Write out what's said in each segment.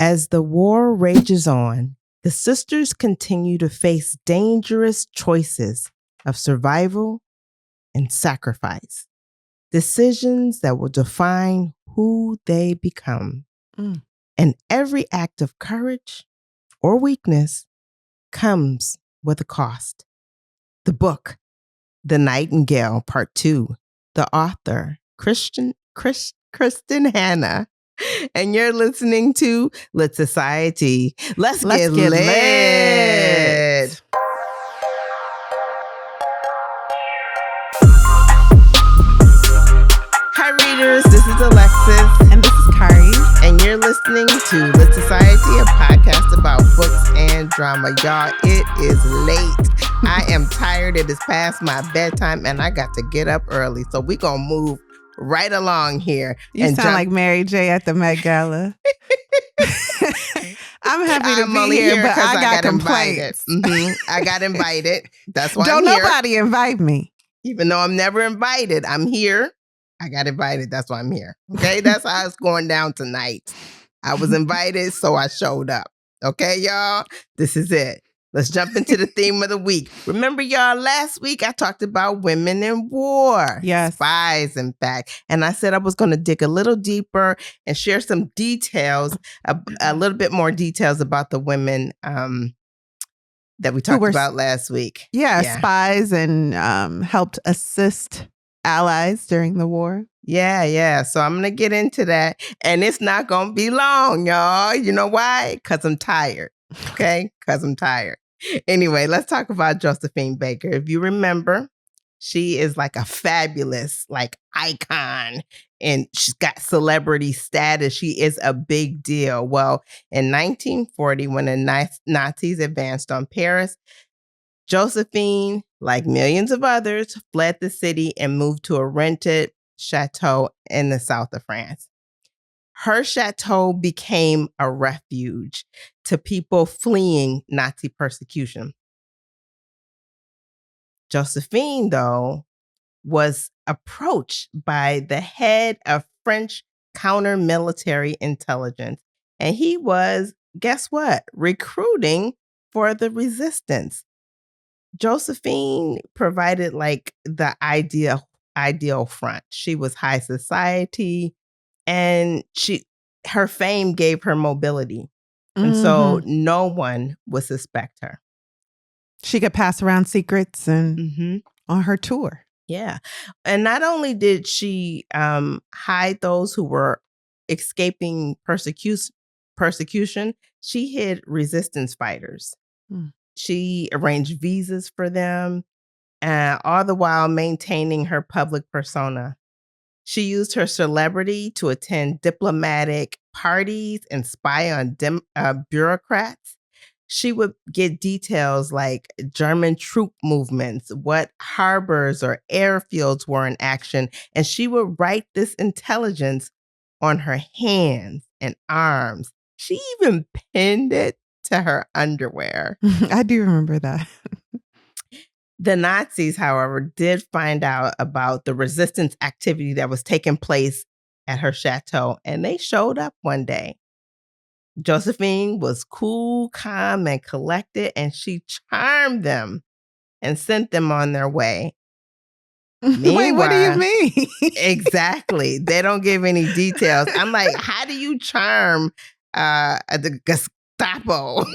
As the war rages on, the sisters continue to face dangerous choices of survival and sacrifice, decisions that will define who they become. And every act of courage or weakness comes with a cost. The book, The Nightingale, Part 2, the author, Kristin Hannah. And you're listening to Lit Society. Let's get lit. Hi, readers. This is Alexis. And this is Kari. And you're listening to Lit Society, a podcast about books and drama. Y'all, it is late. I am tired. It is past my bedtime, and I got to get up early. So we're going to move right along here. You sound like Mary J. at the Met Gala. I'm happy to be here, but I got complaints. I got invited. That's why I'm here. Don't nobody invite me. Even though I'm never invited, I'm here. I got invited. That's why I'm here. Okay? That's how it's going down tonight. I was invited, so I showed up. Okay, y'all? This is it. Let's jump into the theme of the week. Remember, y'all, last week I talked about women in war. Yes. Spies, in fact. And I said I was going to dig a little deeper and share some details, a little bit more details about the women that we talked about last week. Yeah, spies and helped assist allies during the war. Yeah. So I'm going to get into that. And it's not going to be long, y'all. You know why? Because I'm tired. Okay? Because I'm tired. Anyway, let's talk about Josephine Baker. If you remember, she is like a fabulous icon, and she's got celebrity status. She is a big deal. Well, in 1940, when the Nazis advanced on Paris, Josephine, like millions of others, fled the city and moved to a rented chateau in the south of France. Her chateau became a refuge to people fleeing Nazi persecution. Josephine, though, was approached by the head of French counter-military intelligence. And he was, guess what, recruiting for the resistance. Josephine provided the ideal front. She was high society, and her fame gave her mobility. And so no one would suspect her. She could pass around secrets and on her tour. Yeah. And not only did she hide those who were escaping persecution, she hid resistance fighters. She arranged visas for them, all the while maintaining her public persona. She used her celebrity to attend diplomatic parties and spy on bureaucrats. She would get details like German troop movements, what harbors or airfields were in action, and she would write this intelligence on her hands and arms. She even pinned it to her underwear. I do remember that. The Nazis, however, did find out about the resistance activity that was taking place at her chateau, and they showed up one day. Josephine was cool, calm, and collected, and she charmed them and sent them on their way. Wait, what do you mean? Exactly. They don't give any details. I'm like, how do you charm the Gestapo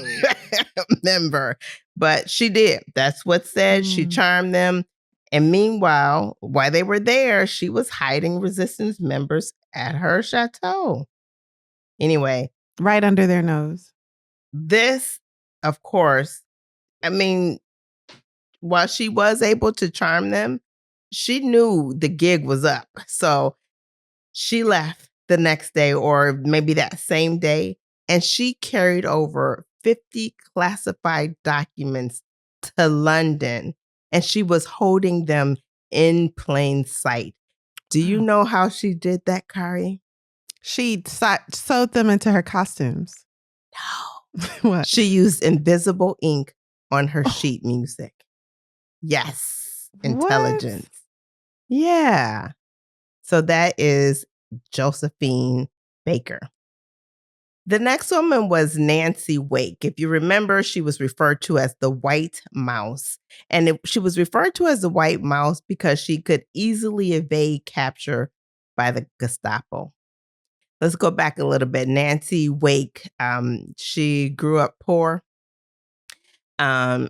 member? But she did. That's what's said. She charmed them. And meanwhile, while they were there, she was hiding resistance members at her chateau. Anyway. Right under their nose. This, of course, while she was able to charm them, she knew the gig was up. So she left the next day, or maybe that same day, and she carried over 50 classified documents to London, and she was holding them in plain sight. Do you know how she did that, Kari? She sewed them into her costumes. No. What? She used invisible ink on her sheet music. Yes. Intelligence. What? Yeah. So that is Josephine Baker. The next woman was Nancy Wake. If you remember, she was referred to as the White Mouse. And she was referred to as the White Mouse because she could easily evade capture by the Gestapo. Let's go back a little bit. Nancy Wake, she grew up poor. And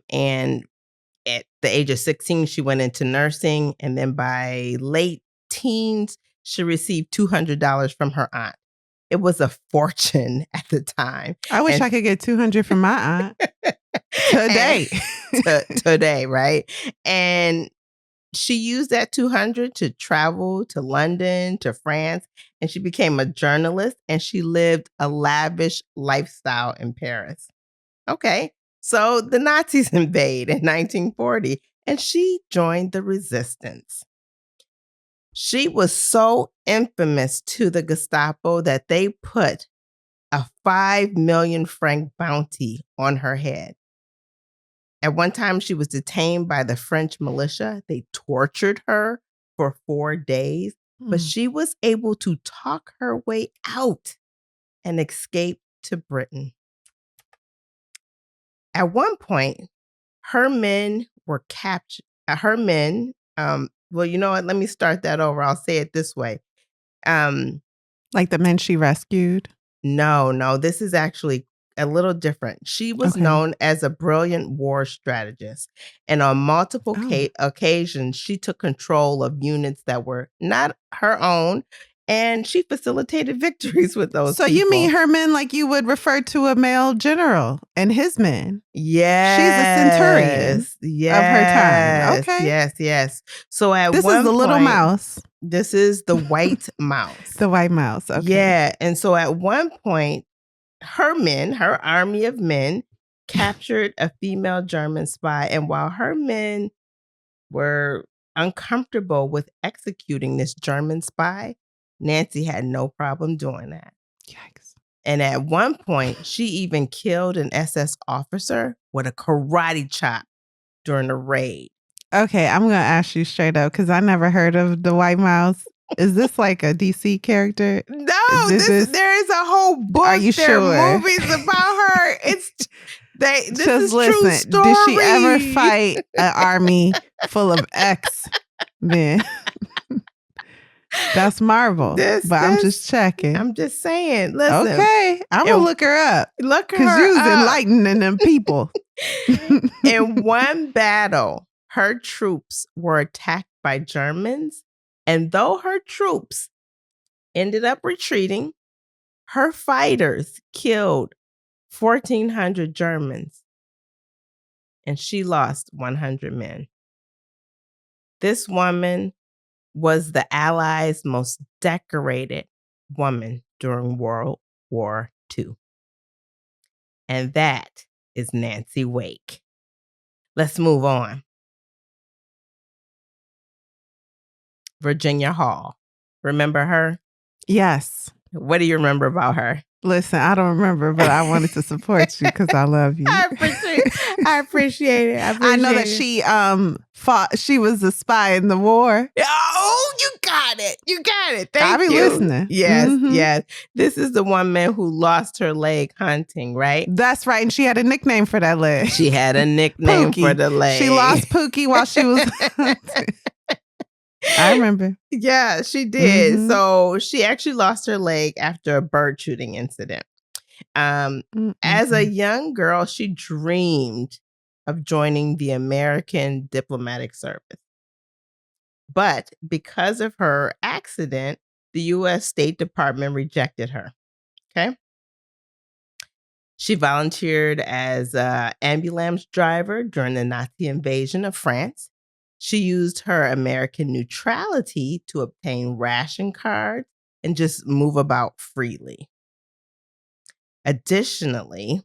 at the age of 16, she went into nursing. And then by late teens, she received $200 from her aunt. It was a fortune at the time. I wish I could get $200 from my aunt today. Today, right? And she used that $200 to travel to London, to France, and she became a journalist, and she lived a lavish lifestyle in Paris. Okay, so the Nazis invade in 1940, and she joined the resistance. She was so infamous to the Gestapo that they put a 5 million franc bounty on her head. At one time, she was detained by the French militia. They tortured her for 4 days, but she was able to talk her way out and escape to Britain. At one point, her men were captured. Well, you know what? Let me start that over. I'll say it this way. Like the men she rescued? No. This is actually a little different. She was known as a brilliant war strategist. And on multiple occasions, she took control of units that were not her own. And she facilitated victories with those people. You mean her men like you would refer to a male general and his men? Yes. She's a centurion of her time. Okay. Yes. So this is the little mouse. This is the White Mouse. The White Mouse. Okay. Yeah. And so at one point, her men, her army of men, captured a female German spy. And while her men were uncomfortable with executing this German spy, Nancy had no problem doing that. Yikes. And at one point, she even killed an SS officer with a karate chop during a raid. Okay, I'm going to ask you straight up because I never heard of the White Mouse. Is this like a DC character? No, there is a whole book. Are you there sure? Are movies about her. This is true story. Did she ever fight an army full of ex-men? That's Marvel. I'm just checking. I'm just saying. Listen. Okay. I'm going to look her up. Look her up. Because you was enlightening them people. In one battle, her troops were attacked by Germans. And though her troops ended up retreating, her fighters killed 1,400 Germans. And she lost 100 men. This woman was the Allies' most decorated woman during World War II. And that is Nancy Wake. Let's move on. Virginia Hall. Remember her? Yes. What do you remember about her? Listen, I don't remember, but I wanted to support you because I love you. I appreciate it. I know that she fought. She was a spy in the war. Oh, you got it. Thank you. I'll be listening. Yes. This is the one man who lost her leg hunting, right? That's right. And she had a nickname for that leg. She had a nickname for the leg. She lost Pookie while she was hunting. I remember. Yeah, she did. So she actually lost her leg after a bird shooting incident. As a young girl, she dreamed of joining the American diplomatic service. But because of her accident, the U.S. State Department rejected her. Okay. She volunteered as an ambulance driver during the Nazi invasion of France. She used her American neutrality to obtain ration cards and just move about freely. Additionally,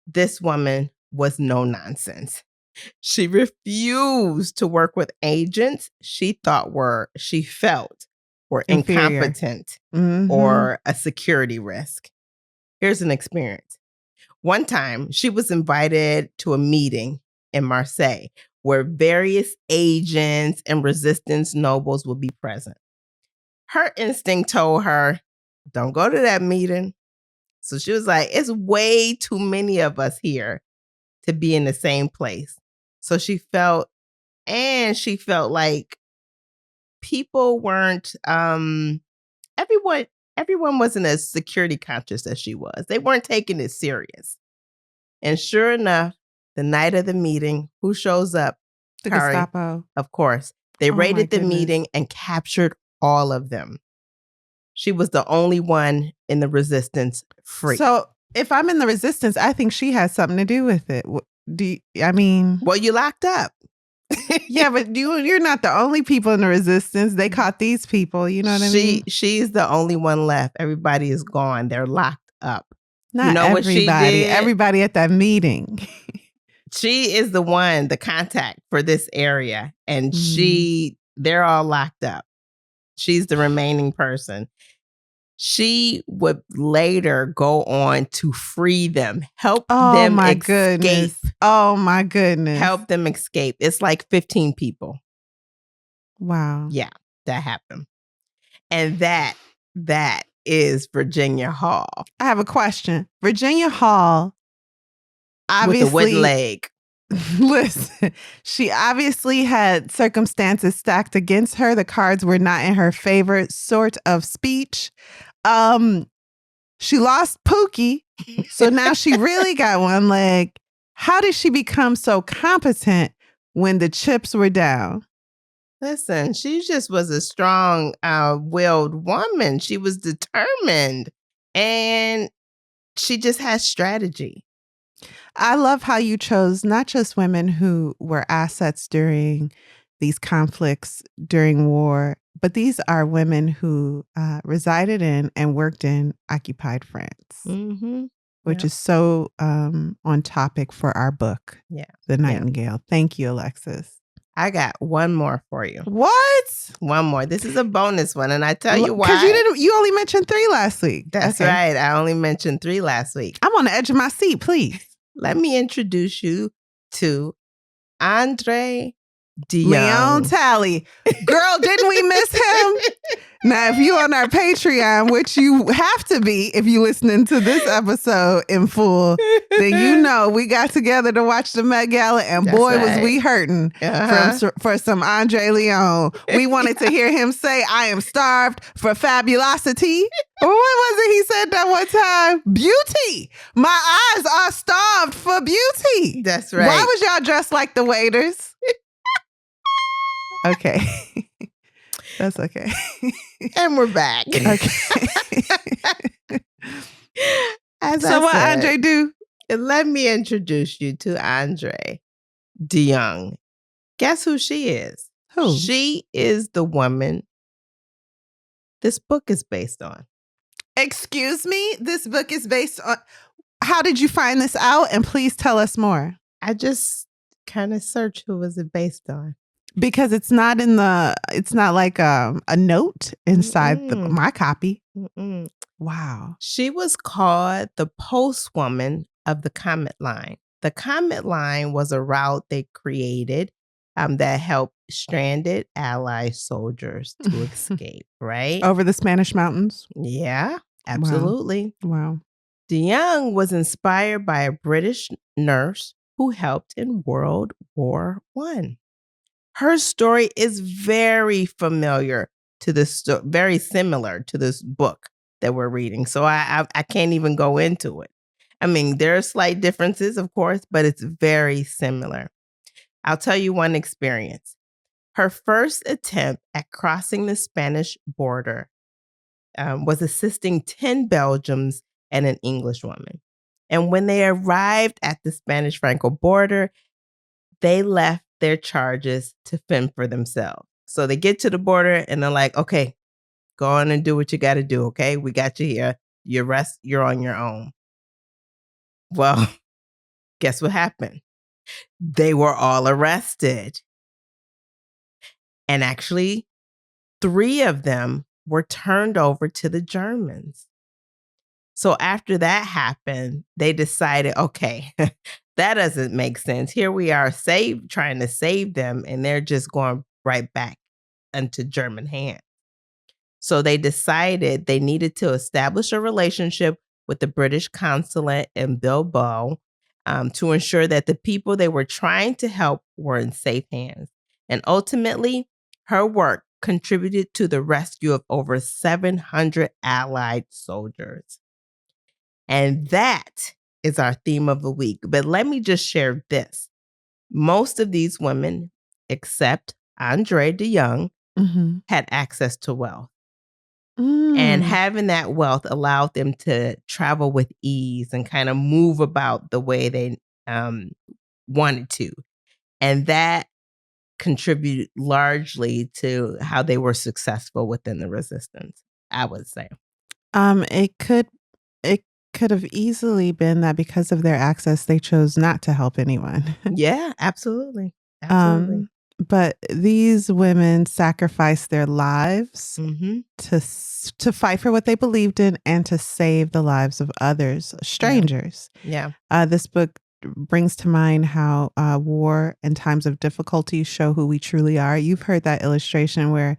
this woman was no nonsense. She refused to work with agents she felt were incompetent or a security risk. Here's an experience. One time, she was invited to a meeting in Marseille where various agents and resistance nobles would be present. Her instinct told her, don't go to that meeting. So she was like, it's way too many of us here to be in the same place. So she felt like people weren't, everyone wasn't as security conscious as she was. They weren't taking it serious. And sure enough, the night of the meeting, who shows up? The Kari, Gestapo. Of course. They raided the goodness. meeting and captured all of them. She was the only one in the resistance free. So if I'm in the resistance, I think she has something to do with it. Well, you locked up. Yeah, but you're not the only people in the resistance. They caught these people. You know what I mean? She's the only one left. Everybody is gone. They're locked up. Not everybody. What she did? Everybody at that meeting. She is the contact for this area. And they're all locked up. She's the remaining person. She would later go on to free them, help them escape. Goodness. Oh my goodness. Help them escape. It's like 15 people. Wow. Yeah, that happened. And that is Virginia Hall. I have a question. Virginia Hall, obviously, with a wooden leg. Listen, she obviously had circumstances stacked against her. The cards were not in her favor, sort of speech. She lost Pookie, so now she really got one leg. How did she become so competent when the chips were down? Listen, she just was a strong, willed woman. She was determined, and she just has strategy. I love how you chose not just women who were assets during these conflicts during war, but these are women who resided in and worked in occupied France, which is so on topic for our book, The Nightingale. Yeah. Thank you, Alexis. I got one more for you. What? One more. This is a bonus one, and I tell you why. Because you only mentioned 3 last week. That's right. I only mentioned 3 last week. I'm on the edge of my seat, please. Let me introduce you to Andre DeYoung. Leon Talley. Girl, didn't we miss him? Now, if you on our Patreon, which you have to be if you listening to this episode in full, then you know we got together to watch the Met Gala, and was we hurting for some Andre Leon. We wanted to hear him say, I am starved for fabulosity. Or what was it he said that one time? Beauty. My eyes are starved for beauty. That's right. Why was y'all dressed like the waiters? Okay. That's okay. And we're back. Okay. So what Andre do? Let me introduce you to Andre DeYoung. Guess who she is? Who? She is the woman this book is based on. Excuse me? This book is based on... How did you find this out? And please tell us more. I just kind of searched who was it based on. Because it's not like a note inside my copy. Wow. She was called the postwoman of the Comet Line. The Comet Line was a route they created that helped stranded Allied soldiers to escape, right? Over the Spanish mountains? Yeah, absolutely. Wow. DeYoung was inspired by a British nurse who helped in World War I. Her story is very familiar to this, very similar to this book that we're reading. So I can't even go into it. I mean, there are slight differences, of course, but it's very similar. I'll tell you one experience. Her first attempt at crossing the Spanish border was assisting 10 Belgians and an English woman. And when they arrived at the Spanish-Franco border, they left their charges to fend for themselves. So they get to the border and they're like, okay, go on and do what you got to do. Okay, we got you here. You're on your own. Well, guess what happened? They were all arrested. And actually, 3 of them were turned over to the Germans. So after that happened, they decided, okay, that doesn't make sense. Here we are trying to save them, and they're just going right back into German hands. So they decided they needed to establish a relationship with the British consulate in Bilbao to ensure that the people they were trying to help were in safe hands. And ultimately, her work contributed to the rescue of over 700 Allied soldiers. And that is our theme of the week. But let me just share this. Most of these women, except Andre de Young, had access to wealth. And having that wealth allowed them to travel with ease and kind of move about the way they wanted to. And that contributed largely to how they were successful within the resistance, I would say. It could have easily been that because of their access, they chose not to help anyone. Yeah, absolutely. Absolutely. But these women sacrificed their lives to fight for what they believed in and to save the lives of others, strangers. Yeah. This book brings to mind how war and times of difficulty show who we truly are. You've heard that illustration where,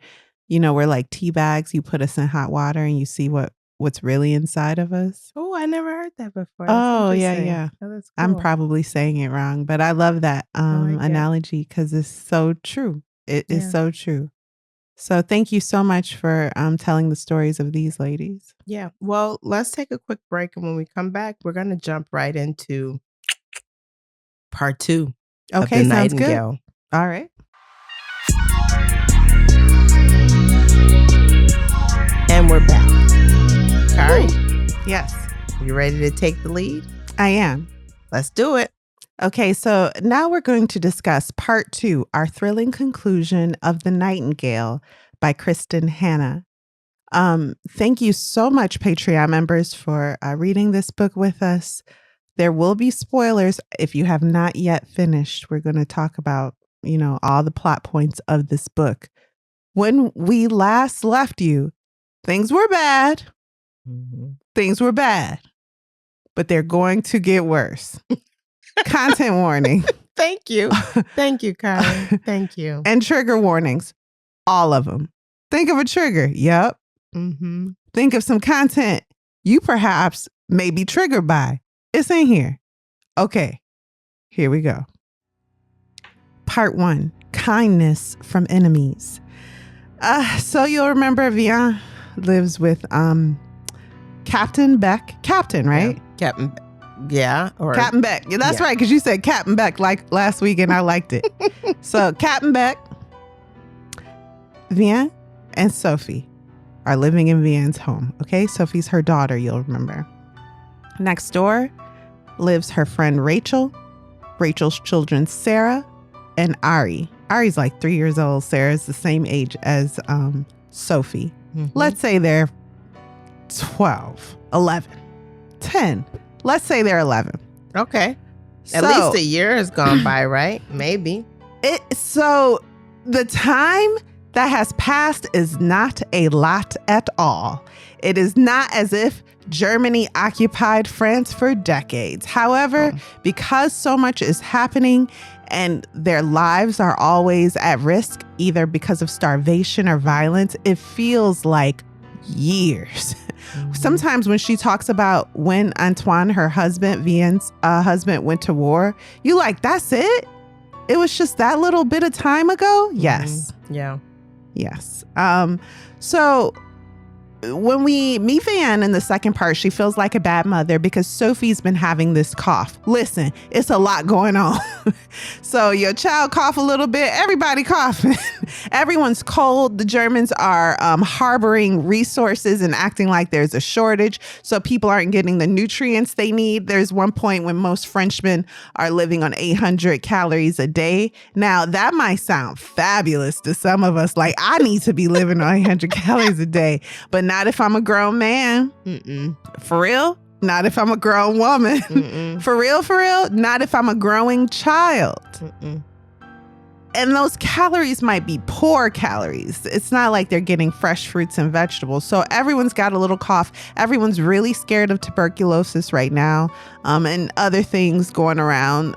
we're like tea bags. You put us in hot water and you see what's really inside of us. Oh, I never heard that before. Oh, yeah. Oh, that's cool. I'm probably saying it wrong, but I love that analogy because it's so true. It is so true. So thank you so much for telling the stories of these ladies. Yeah. Well, let's take a quick break. And when we come back, we're going to jump right into part 2 of the Nightingale. Good. All right. And we're back. Kari? Yes. You ready to take the lead? I am. Let's do it. Okay, so now we're going to discuss part 2, our thrilling conclusion of The Nightingale by Kristin Hannah. Thank you so much, Patreon members, for reading this book with us. There will be spoilers if you have not yet finished. We're going to talk about, all the plot points of this book. When we last left you, things were bad. Things were bad, but they're going to get worse. Content warning. Thank you. Thank you, Kari. Thank you. And trigger warnings. All of them. Think of a trigger. Yep. Think of some content you perhaps may be triggered by. It's in here. Okay. Here we go. Part 1. Kindness from enemies. So you'll remember Vian lives with Captain Beck. Captain, right? Yeah. Captain. Yeah. Or Captain Beck. Yeah, that's right, because you said Captain Beck like last week and I liked it. So Captain Beck, Vian, and Sophie are living in Vian's home. Okay, Sophie's her daughter, you'll remember. Next door lives her friend Rachel, Rachel's children Sarah, and Ari. Ari's like 3 years old. Sarah's the same age as Sophie. Let's say they're 12, 11, 10. Let's say they're 11. Okay. At least a year has gone by, right? Maybe. So the time that has passed is not a lot at all. It is not as if Germany occupied France for decades. However, because so much is happening and their lives are always at risk, either because of starvation or violence, it feels like years. Sometimes when she talks about when Antoine, her husband, Vian's husband, went to war, you like, that's it? It was just that little bit of time ago? Yes. Yeah. Yes. So when we meet Vian in the second part, she feels like a bad mother because Sophie's been having this cough. Listen, it's a lot going on. So your child cough a little bit, everybody coughing. Everyone's cold. The Germans are harboring resources and acting like there's a shortage. So people aren't getting the nutrients they need. There's one point when most Frenchmen are living on 800 calories a day. Now that might sound fabulous to some of us. Like, I need to be living on 800 calories a day, but not if I'm a grown man. For real? Not if I'm a grown woman. For real? Not if I'm a growing child. And those calories might be poor calories. It's not like they're getting fresh fruits and vegetables. So everyone's got a little cough. Everyone's really scared of tuberculosis right now, and other things going around.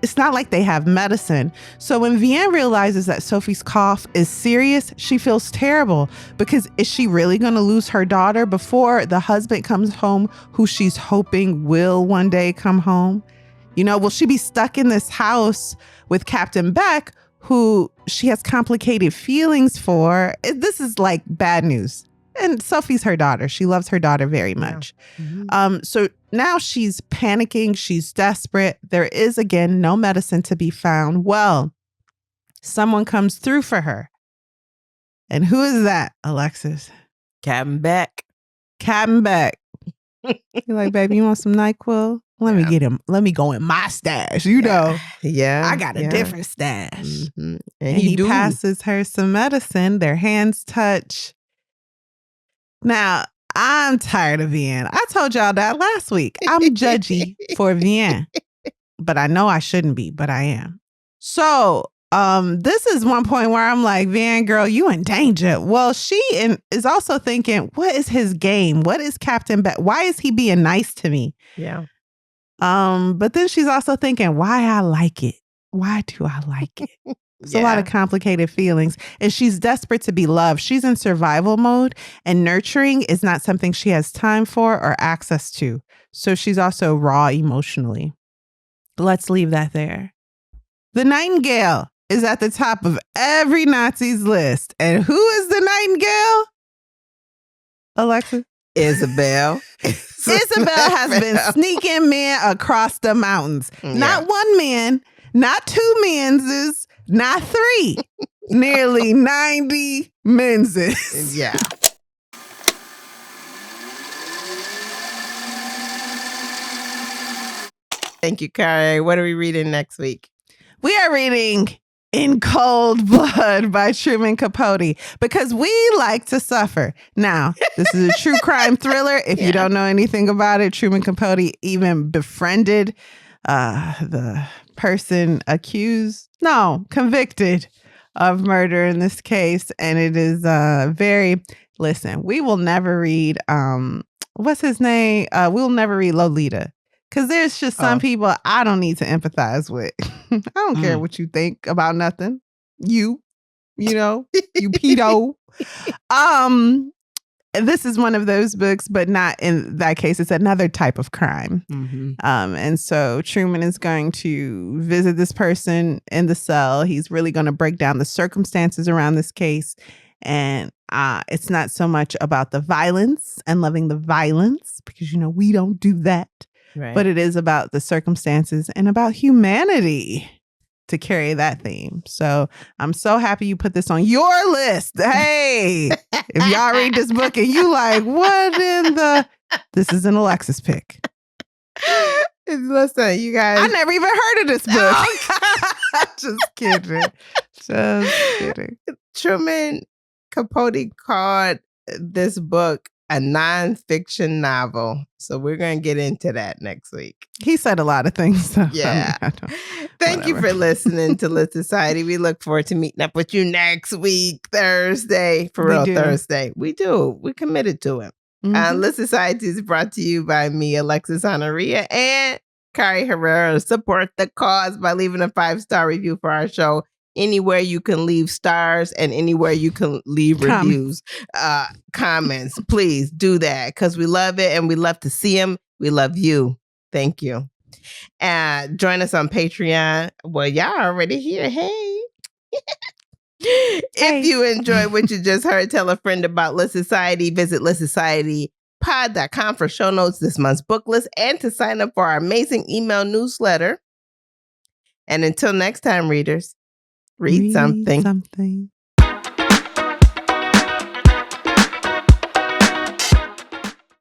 It's not like they have medicine. So when Vianne realizes that Sophie's cough is serious, she feels terrible, because is she really going to lose her daughter before the husband comes home, who she's hoping will one day come home? You know, will she be stuck in this house with Captain Beck, who she has complicated feelings for? This is like bad news. And Sophie's her daughter. She loves her daughter very much. Yeah. Mm-hmm. So now she's panicking. She's desperate. There is, again, no medicine to be found. Well, someone comes through for her. And who is that, Alexis? Captain Beck. Captain Beck. You're like, baby, you want some NyQuil? Let me get him. Let me go in my stash. You know, I got a different stash. Mm-hmm. And he passes her some medicine. Their hands touch. Now, I'm tired of Vianne. I told y'all that last week. I'm judgy for Vianne, but I know I shouldn't be, but I am. So this is one point where I'm like, Vianne, girl, you in danger. Well, she is also thinking, what is his game? What is Captain Beck? Why is he being nice to me? Yeah. But then she's also thinking, why I like it? Why do I like it? It's a lot of complicated feelings. And she's desperate to be loved. She's in survival mode, and nurturing is not something she has time for or access to. So she's also raw emotionally. Let's leave that there. The Nightingale is at the top of every Nazi's list. And who is the Nightingale? Alexa? Isabel. Isabel has been sneaking men across the mountains. Yeah. Not one man, not two menses, not three. Nearly 90 menses. Yeah. Thank you, Kari. What are we reading next week? We are reading In Cold Blood by Truman Capote, because we like to suffer. Now, this is a true crime thriller. If you don't know anything about it, Truman Capote even befriended the person convicted of murder in this case. And it is listen, we will never read, what's his name? We'll never read Lolita. Because there's just some people I don't need to empathize with. I don't care what you think about nothing. You know, you pedo. This is one of those books, but not in that case. It's another type of crime. Mm-hmm. And so Truman is going to visit this person in the cell. He's really going to break down the circumstances around this case. And it's not so much about the violence and loving the violence, because, you know, we don't do that. Right. But it is about the circumstances and about humanity to carry that theme. So I'm so happy you put this on your list. Hey, if y'all read this book and you like, what in the... This is an Alexis pick. Listen, you guys. I never even heard of this book. Just kidding. Just kidding. Truman Capote called this book a nonfiction novel. So we're going to get into that next week. He said a lot of things. So yeah. Thank you for listening to Lit Society. We look forward to meeting up with you next week, Thursday. For real, Thursday. We do. We're committed to it. Mm-hmm. Lit Society is brought to you by me, Alexis Honoria, and Kari Herrera. Support the cause by leaving a 5-star review for our show. Anywhere you can leave stars and anywhere you can leave reviews, comments, please do that, because we love it and we love to see them. We love you. Thank you. Join us on Patreon. Well, y'all already here. Hey. If you enjoyed what you just heard, tell a friend about Lit Society. Visit LitSocietyPod.com for show notes, this month's book list, and to sign up for our amazing email newsletter. And until next time, readers, read something.